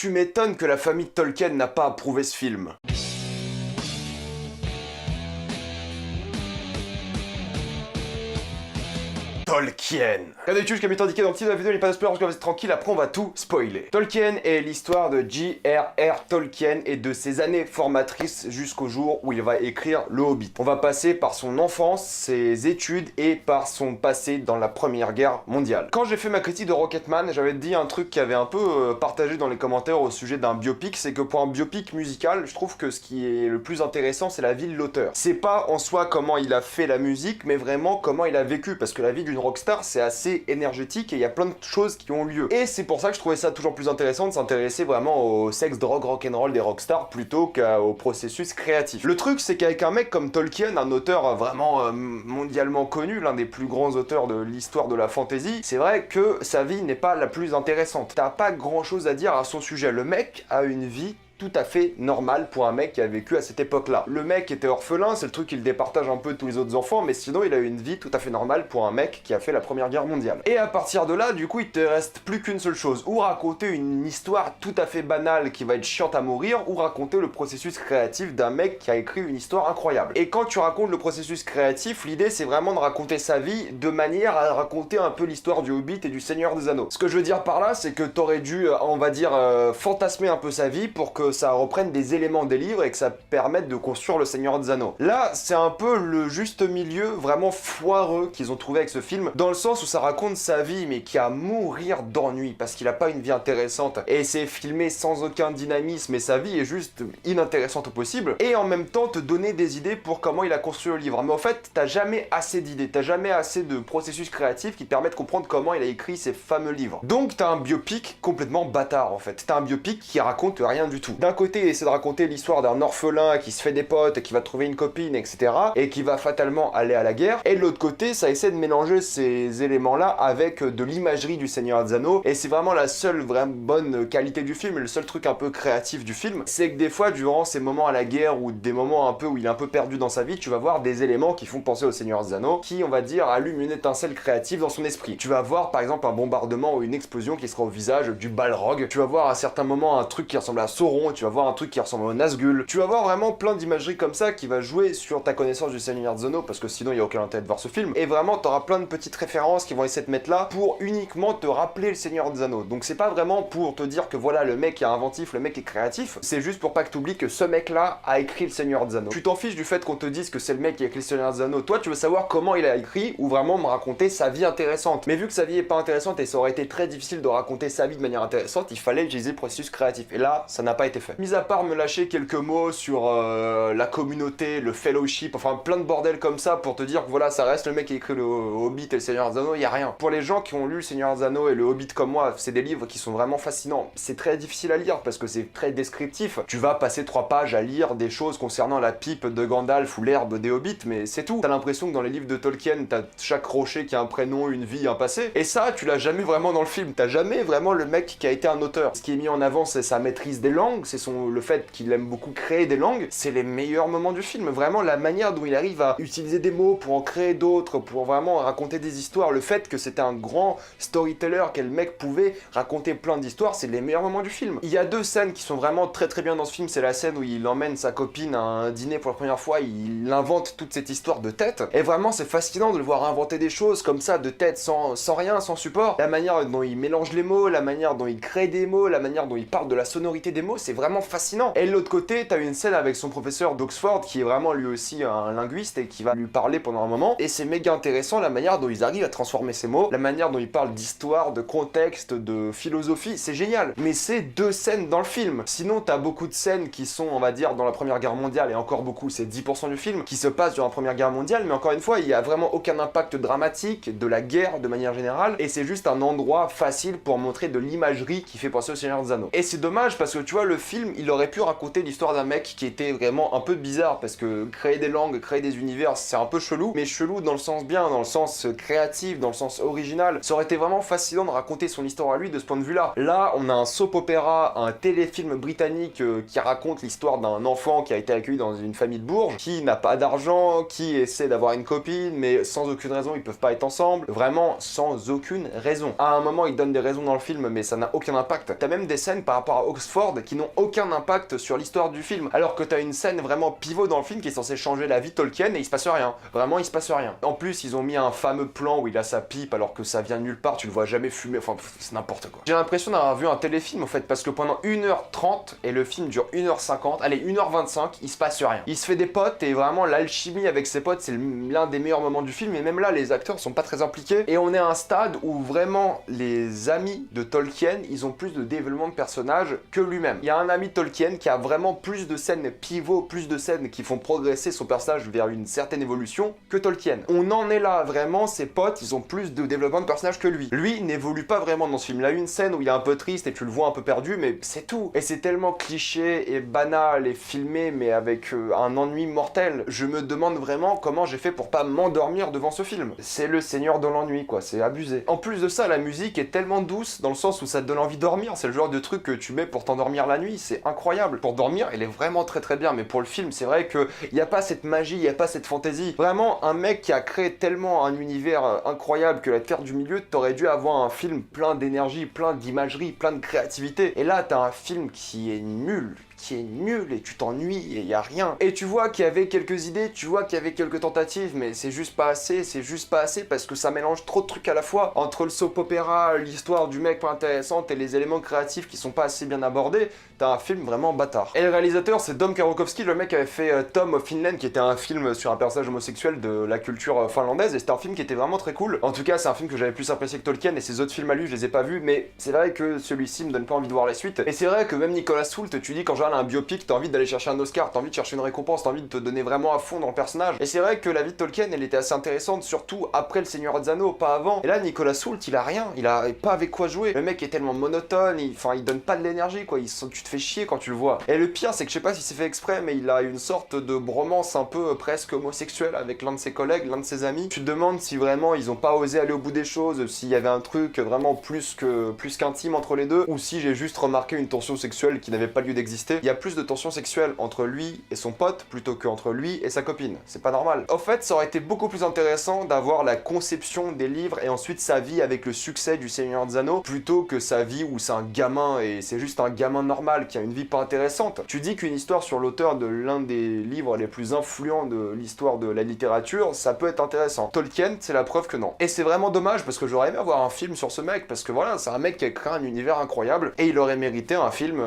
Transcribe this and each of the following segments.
Tu m'étonnes que la famille de Tolkien n'a pas approuvé ce film. Tolkien. Comme d'habitude, comme étant indiqué dans le titre de la vidéo, il n'y a pas de spoiler parce qu'on va être tranquille, après on va tout spoiler. Tolkien est l'histoire de J.R.R. Tolkien et de ses années formatrices jusqu'au jour où il va écrire Le Hobbit. On va passer par son enfance, ses études et par son passé dans la Première Guerre mondiale. Quand j'ai fait ma critique de Rocketman, j'avais dit un truc qui avait un peu partagé dans les commentaires au sujet d'un biopic, c'est que pour un biopic musical, je trouve que ce qui est le plus intéressant, c'est la vie de l'auteur. C'est pas en soi comment il a fait la musique, mais vraiment comment il a vécu, parce que la vie d'une rockstar, c'est assez énergétique et il y a plein de choses qui ont lieu. Et c'est pour ça que je trouvais ça toujours plus intéressant de s'intéresser vraiment au sexe, drogue, rock'n'roll des rockstars plutôt qu'au processus créatif. Le truc, c'est qu'avec un mec comme Tolkien, un auteur vraiment mondialement connu, l'un des plus grands auteurs de l'histoire de la fantasy, c'est vrai que sa vie n'est pas la plus intéressante. T'as pas grand chose à dire à son sujet. Le mec a une vie tout à fait normal pour un mec qui a vécu à cette époque-là. Le mec était orphelin, c'est le truc qu'il départage un peu de tous les autres enfants, mais sinon il a eu une vie tout à fait normale pour un mec qui a fait la Première Guerre mondiale. Et à partir de là, du coup, il te reste plus qu'une seule chose, ou raconter une histoire tout à fait banale qui va être chiante à mourir, ou raconter le processus créatif d'un mec qui a écrit une histoire incroyable. Et quand tu racontes le processus créatif, l'idée c'est vraiment de raconter sa vie de manière à raconter un peu l'histoire du Hobbit et du Seigneur des Anneaux. Ce que je veux dire par là, c'est que t'aurais dû, on va dire, fantasmer un peu sa vie pour que ça reprenne des éléments des livres et que ça permette de construire le Seigneur des Anneaux. Là, c'est un peu le juste milieu vraiment foireux qu'ils ont trouvé avec ce film, dans le sens où ça raconte sa vie, mais qui a à mourir d'ennui, parce qu'il a pas une vie intéressante, et c'est filmé sans aucun dynamisme, et sa vie est juste inintéressante au possible, et en même temps te donner des idées pour comment il a construit le livre. Mais en fait, t'as jamais assez d'idées, t'as jamais assez de processus créatifs qui te permettent de comprendre comment il a écrit ces fameux livres. Donc t'as un biopic complètement bâtard en fait. T'as un biopic qui raconte rien du tout. D'un côté, il essaie de raconter l'histoire d'un orphelin qui se fait des potes, qui va trouver une copine, etc. et qui va fatalement aller à la guerre. Et de l'autre côté, ça essaie de mélanger ces éléments-là avec de l'imagerie du Seigneur des Anneaux. Et c'est vraiment la seule vraiment bonne qualité du film, et le seul truc un peu créatif du film, c'est que des fois, durant ces moments à la guerre ou des moments un peu où il est un peu perdu dans sa vie, tu vas voir des éléments qui font penser au Seigneur des Anneaux, qui, on va dire, allument une étincelle créative dans son esprit. Tu vas voir, par exemple, un bombardement ou une explosion qui sera au visage du Balrog. Tu vas voir à certains moments un truc qui ressemble à Sauron. Tu vas voir un truc qui ressemble au Nazgûl. Tu vas voir vraiment plein d'imagerie comme ça qui va jouer sur ta connaissance du Seigneur des Anneaux, parce que sinon il n'y a aucun intérêt de voir ce film. Et vraiment, t'auras plein de petites références qui vont essayer de te mettre là pour uniquement te rappeler le Seigneur des Anneaux. Donc c'est pas vraiment pour te dire que voilà, le mec est inventif, le mec est créatif. C'est juste pour pas que t'oublies que ce mec-là a écrit le Seigneur des Anneaux. Tu t'en fiches du fait qu'on te dise que c'est le mec qui a écrit le Seigneur des Anneaux. Toi, tu veux savoir comment il a écrit ou vraiment me raconter sa vie intéressante. Mais vu que sa vie est pas intéressante et ça aurait été très difficile de raconter sa vie de manière intéressante, il fallait utiliser le processus créatif. Et là, ça n'a pas été fait. Mis à part me lâcher quelques mots sur la communauté, le fellowship, enfin plein de bordel comme ça pour te dire que voilà, ça reste le mec qui a écrit le Hobbit et le Seigneur des Anneaux, y a rien. Pour les gens qui ont lu le Seigneur des Anneaux et le Hobbit comme moi, c'est des livres qui sont vraiment fascinants. C'est très difficile à lire parce que c'est très descriptif. Tu vas passer 3 pages à lire des choses concernant la pipe de Gandalf ou l'herbe des Hobbits, mais c'est tout. T'as l'impression que dans les livres de Tolkien, t'as chaque rocher qui a un prénom, une vie, un passé. Et ça, tu l'as jamais vraiment dans le film. T'as jamais vraiment le mec qui a été un auteur. Ce qui est mis en avant, c'est sa maîtrise des langues, c'est le fait qu'il aime beaucoup créer des langues. C'est les meilleurs moments du film. Vraiment, la manière dont il arrive à utiliser des mots pour en créer d'autres, pour vraiment raconter des histoires. Le fait que c'était un grand storyteller, quel mec pouvait raconter plein d'histoires, c'est les meilleurs moments du film. Il y a 2 scènes qui sont vraiment très très bien dans ce film. C'est la scène où il emmène sa copine à un dîner pour la première fois, il invente toute cette histoire de tête. Et vraiment, c'est fascinant de le voir inventer des choses comme ça, de tête, sans rien, sans support. La manière dont il mélange les mots, la manière dont il crée des mots, la manière dont il parle de la sonorité des mots, c'est vraiment fascinant. Et de l'autre côté, t'as une scène avec son professeur d'Oxford, qui est vraiment lui aussi un linguiste et qui va lui parler pendant un moment. Et c'est méga intéressant la manière dont ils arrivent à transformer ces mots, la manière dont ils parlent d'histoire, de contexte, de philosophie, c'est génial. Mais c'est 2 scènes dans le film. Sinon, t'as beaucoup de scènes qui sont, on va dire, dans la Première Guerre mondiale, et encore beaucoup, c'est 10% du film, qui se passe durant la Première Guerre mondiale, mais encore une fois, il y a vraiment aucun impact dramatique de la guerre de manière générale, et c'est juste un endroit facile pour montrer de l'imagerie qui fait penser au Seigneur des Anneaux. Et c'est dommage parce que tu vois, le film, il aurait pu raconter l'histoire d'un mec qui était vraiment un peu bizarre, parce que créer des langues, créer des univers, c'est un peu chelou, mais chelou dans le sens bien, dans le sens créatif, dans le sens original. Ça aurait été vraiment fascinant de raconter son histoire à lui de ce point de vue-là. Là, on a un soap opéra, un téléfilm britannique qui raconte l'histoire d'un enfant qui a été accueilli dans une famille de bourges, qui n'a pas d'argent, qui essaie d'avoir une copine, mais sans aucune raison, ils peuvent pas être ensemble. Vraiment, sans aucune raison. À un moment, il donne des raisons dans le film, mais ça n'a aucun impact. T'as même des scènes par rapport à Oxford qui n'ont aucun impact sur l'histoire du film, alors que t'as une scène vraiment pivot dans le film qui est censée changer la vie de Tolkien et il se passe rien. Vraiment, il se passe rien. En plus, ils ont mis un fameux plan où il a sa pipe alors que ça vient de nulle part, tu le vois jamais fumer, enfin, c'est n'importe quoi. J'ai l'impression d'avoir vu un téléfilm en fait, parce que pendant 1h30, et le film dure 1h50, allez, 1h25, il se passe rien. Il se fait des potes et vraiment l'alchimie avec ses potes, c'est l'un des meilleurs moments du film, et même là, les acteurs sont pas très impliqués, et on est à un stade où vraiment les amis de Tolkien, ils ont plus de développement de personnages que lui-même. Il y a un ami de Tolkien qui a vraiment plus de scènes pivots, plus de scènes qui font progresser son personnage vers une certaine évolution que Tolkien. On en est là, vraiment, ses potes, ils ont plus de développement de personnage que lui. Lui n'évolue pas vraiment dans ce film. Il a une scène où il est un peu triste et tu le vois un peu perdu, mais c'est tout. Et c'est tellement cliché et banal et filmé, mais avec un ennui mortel. Je me demande vraiment comment j'ai fait pour pas m'endormir devant ce film. C'est le Seigneur de l'ennui, quoi, c'est abusé. En plus de ça, la musique est tellement douce, dans le sens où ça te donne envie de dormir. C'est le genre de truc que tu mets pour t'endormir la nuit, c'est incroyable. Pour dormir, elle est vraiment très très bien, mais pour le film, c'est vrai qu'il n'y a pas cette magie, il n'y a pas cette fantaisie. Vraiment, un mec qui a créé tellement un univers incroyable que la Terre du Milieu, t'aurais dû avoir un film plein d'énergie, plein d'imagerie, plein de créativité. Et là, t'as un film qui est nul et tu t'ennuies et y a rien. Et tu vois qu'il y avait quelques idées, tu vois qu'il y avait quelques tentatives, mais c'est juste pas assez parce que ça mélange trop de trucs à la fois. Entre le soap opéra, l'histoire du mec pas intéressante et les éléments créatifs qui sont pas assez bien abordés, t'as un film vraiment bâtard. Et le réalisateur, c'est Dom Karokowski, le mec qui avait fait Tom of Finland, qui était un film sur un personnage homosexuel de la culture finlandaise, et c'était un film qui était vraiment très cool. En tout cas, c'est un film que j'avais plus apprécié que Tolkien, et ses autres films à lui, je les ai pas vus, mais c'est vrai que celui-ci me donne pas envie de voir la suite. Et c'est vrai que même Nicolas Hoult, tu dis qu'en général un biopic, t'as envie d'aller chercher un Oscar, t'as envie de chercher une récompense, t'as envie de te donner vraiment à fond dans le personnage. Et c'est vrai que la vie de Tolkien, elle était assez intéressante, surtout après le Seigneur des Anneaux, pas avant. Et là, Nicolas Hoult, il a rien, il a pas avec quoi jouer. Le mec est tellement monotone, il donne pas de l'énergie, quoi. Tu te fais chier quand tu le vois. Et le pire, c'est que je sais pas si c'est fait exprès, mais il a une sorte de bromance un peu presque homosexuelle avec l'un de ses collègues, l'un de ses amis. Tu te demandes si vraiment ils ont pas osé aller au bout des choses, s'il y avait un truc vraiment plus qu'intime entre les deux, ou si j'ai juste remarqué une tension sexuelle qui n'avait pas lieu d'exister. Il y a plus de tension sexuelle entre lui et son pote plutôt qu'entre lui et sa copine. C'est pas normal. En fait, ça aurait été beaucoup plus intéressant d'avoir la conception des livres et ensuite sa vie avec le succès du Seigneur des Anneaux, plutôt que sa vie où c'est un gamin et c'est juste un gamin normal qui a une vie pas intéressante. Tu dis qu'une histoire sur l'auteur de l'un des livres les plus influents de l'histoire de la littérature, ça peut être intéressant. Tolkien, c'est la preuve que non. Et c'est vraiment dommage parce que j'aurais aimé avoir un film sur ce mec, parce que voilà, c'est un mec qui a créé un univers incroyable et il aurait mérité un film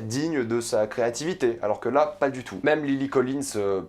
digne de sa créativité, alors que là, pas du tout. Même Lily Collins,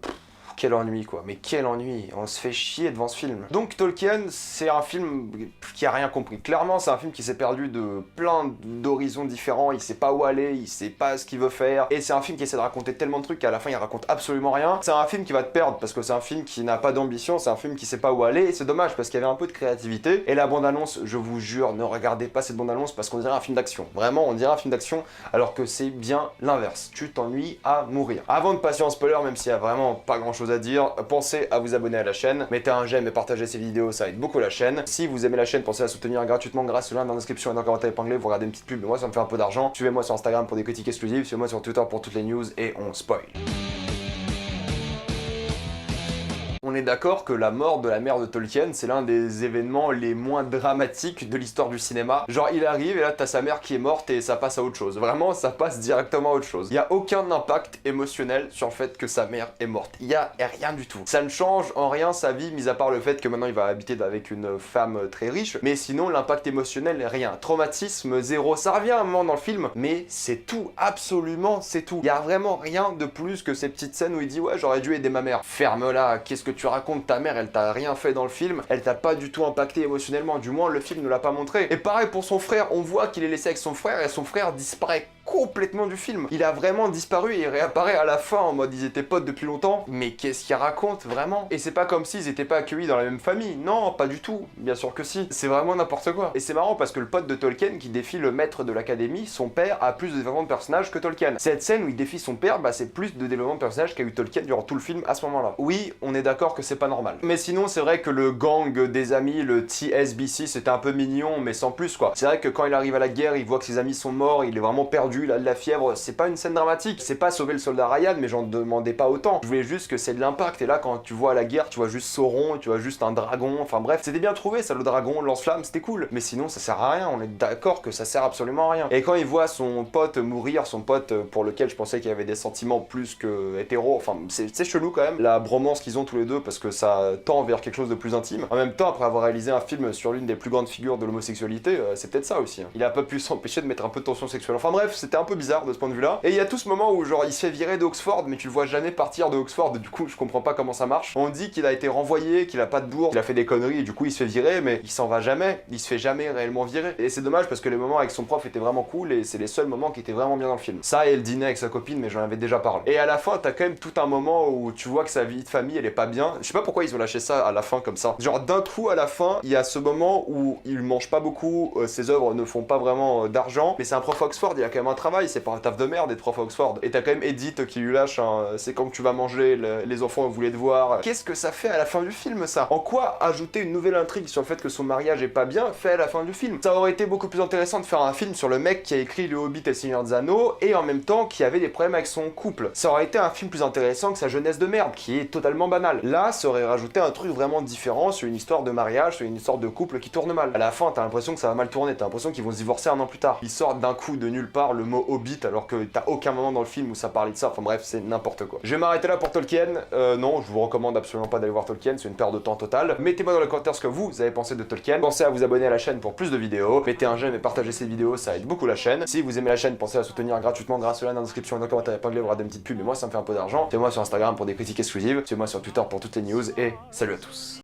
quel ennui quoi, mais quel ennui, on se fait chier devant ce film. Donc Tolkien, c'est un film qui a rien compris. Clairement, c'est un film qui s'est perdu de plein d'horizons différents, il sait pas où aller, il sait pas ce qu'il veut faire, et c'est un film qui essaie de raconter tellement de trucs qu'à la fin il raconte absolument rien. C'est un film qui va te perdre, parce que c'est un film qui n'a pas d'ambition, c'est un film qui sait pas où aller, et c'est dommage parce qu'il y avait un peu de créativité. Et la bande-annonce, je vous jure, ne regardez pas cette bande-annonce parce qu'on dirait un film d'action. Vraiment, on dirait un film d'action, alors que c'est bien l'inverse. Tu t'ennuies à mourir. Avant de passer en spoiler, même s'il y a vraiment pas grand-chose à dire, pensez à vous abonner à la chaîne, mettez un j'aime et partagez ces vidéos, ça aide beaucoup la chaîne. Si vous aimez la chaîne, pensez à soutenir gratuitement grâce au lien dans la description et dans le commentaire épinglé, vous regardez une petite pub, mais moi ça me fait un peu d'argent. Suivez-moi sur Instagram pour des critiques exclusives, suivez-moi sur Twitter pour toutes les news et on spoil. On est d'accord que la mort de la mère de Tolkien, c'est l'un des événements les moins dramatiques de l'histoire du cinéma. Genre, il arrive et là, t'as sa mère qui est morte et ça passe à autre chose. Vraiment, ça passe directement à autre chose. Il y a aucun impact émotionnel sur le fait que sa mère est morte. Il y a rien du tout. Ça ne change en rien sa vie, mis à part le fait que maintenant il va habiter avec une femme très riche. Mais sinon, l'impact émotionnel, rien. Traumatisme, zéro. Ça revient à un moment dans le film, mais c'est tout. Absolument, c'est tout. Il y a vraiment rien de plus que ces petites scènes où il dit « Ouais, j'aurais dû aider ma mère. » Ferme-la, qu'est-ce que tu racontes? Ta mère, elle t'a rien fait dans le film, elle t'a pas du tout impacté émotionnellement, du moins le film ne l'a pas montré. Et pareil pour son frère, on voit qu'il est laissé avec son frère et son frère disparaît complètement du film. Il a vraiment disparu et il réapparaît à la fin en mode ils étaient potes depuis longtemps. Mais qu'est-ce qu'il raconte vraiment? Et c'est pas comme s'ils étaient pas accueillis dans la même famille. Non, pas du tout. Bien sûr que si. C'est vraiment n'importe quoi. Et c'est marrant parce que le pote de Tolkien qui défie le maître de l'académie, son père a plus de développement de personnage que Tolkien. Cette scène où il défie son père, bah c'est plus de développement de personnage qu'a eu Tolkien durant tout le film à ce moment-là. Oui, on est d'accord que c'est pas normal. Mais sinon, c'est vrai que le gang des amis, le TSBC, c'était un peu mignon, mais sans plus quoi. C'est vrai que quand il arrive à la guerre, il voit que ses amis sont morts, il est vraiment perdu, il a de la fièvre. C'est pas une scène dramatique. C'est pas sauver le soldat Ryan, mais j'en demandais pas autant. Je voulais juste que c'est de l'impact. Et là, quand tu vois à la guerre, tu vois juste Sauron, tu vois juste un dragon. Enfin bref, c'était bien trouvé ça, le dragon, le lance-flamme, c'était cool. Mais sinon, ça sert à rien. On est d'accord que ça sert absolument à rien. Et quand il voit son pote mourir, son pote pour lequel je pensais qu'il y avait des sentiments plus que hétéro, enfin c'est chelou quand même, la bromance qu'ils ont tous les deux parce que ça tend vers quelque chose de plus intime. En même temps, après avoir réalisé un film sur l'une des plus grandes figures de l'homosexualité, c'est peut-être ça aussi. Hein. Il a pas pu s'empêcher de mettre un peu de tension sexuelle. Enfin bref, c'était un peu bizarre de ce point de vue-là. Et il y a tout ce moment où genre il se fait virer d'Oxford, mais tu le vois jamais partir de Oxford. Du coup, je comprends pas comment ça marche. On dit qu'il a été renvoyé, qu'il a pas de bourse, qu'il a fait des conneries et du coup il se fait virer, mais il s'en va jamais. Il se fait jamais réellement virer. Et c'est dommage parce que les moments avec son prof étaient vraiment cool et c'est les seuls moments qui étaient vraiment bien dans le film. Ça et le dîner avec sa copine, mais j'en avais déjà parlé. Et à la fin, t'as quand même tout un moment où tu vois que sa vie de famille elle est pas bien. Je sais pas pourquoi ils ont lâché ça à la fin comme ça. Genre d'un coup à la fin, il y a ce moment où il mange pas beaucoup, ses œuvres ne font pas vraiment d'argent, mais c'est un prof à Oxford, il a quand même un travail, c'est pas un taf de merde d'être prof à Oxford. Et t'as quand même Edith qui lui lâche c'est quand que tu vas manger, les enfants voulaient te voir. Qu'est-ce que ça fait à la fin du film ça? En quoi ajouter une nouvelle intrigue sur le fait que son mariage est pas bien fait à la fin du film? Ça aurait été beaucoup plus intéressant de faire un film sur le mec qui a écrit Le Hobbit et le Seigneur des Anneaux et en même temps qui avait des problèmes avec son couple. Ça aurait été un film plus intéressant que sa jeunesse de merde qui est totalement banale. Là, ça aurait rajouté un truc vraiment différent sur une histoire de mariage, sur une histoire de couple qui tourne mal. À la fin, t'as l'impression que ça va mal tourner, t'as l'impression qu'ils vont se divorcer un an plus tard. Ils sortent d'un coup de nulle part le mot Hobbit alors que t'as aucun moment dans le film où ça parlait de ça. Enfin bref, c'est n'importe quoi. Je vais m'arrêter là pour Tolkien. Non, je vous recommande absolument pas d'aller voir Tolkien, c'est une perte de temps totale. Mettez-moi dans les commentaires ce que vous avez pensé de Tolkien. Pensez à vous abonner à la chaîne pour plus de vidéos. Mettez un j'aime et partagez cette vidéo, ça aide beaucoup la chaîne. Si vous aimez la chaîne, pensez à soutenir gratuitement grâce au lien dans la description et dans le commentaire épinglé, il y aura des petites pubs, mais moi ça me fait un peu d'argent. Suivez-moi sur Instagram pour des critiques exclusives. Suivez-moi sur Twitter pour toutes les news et salut à tous.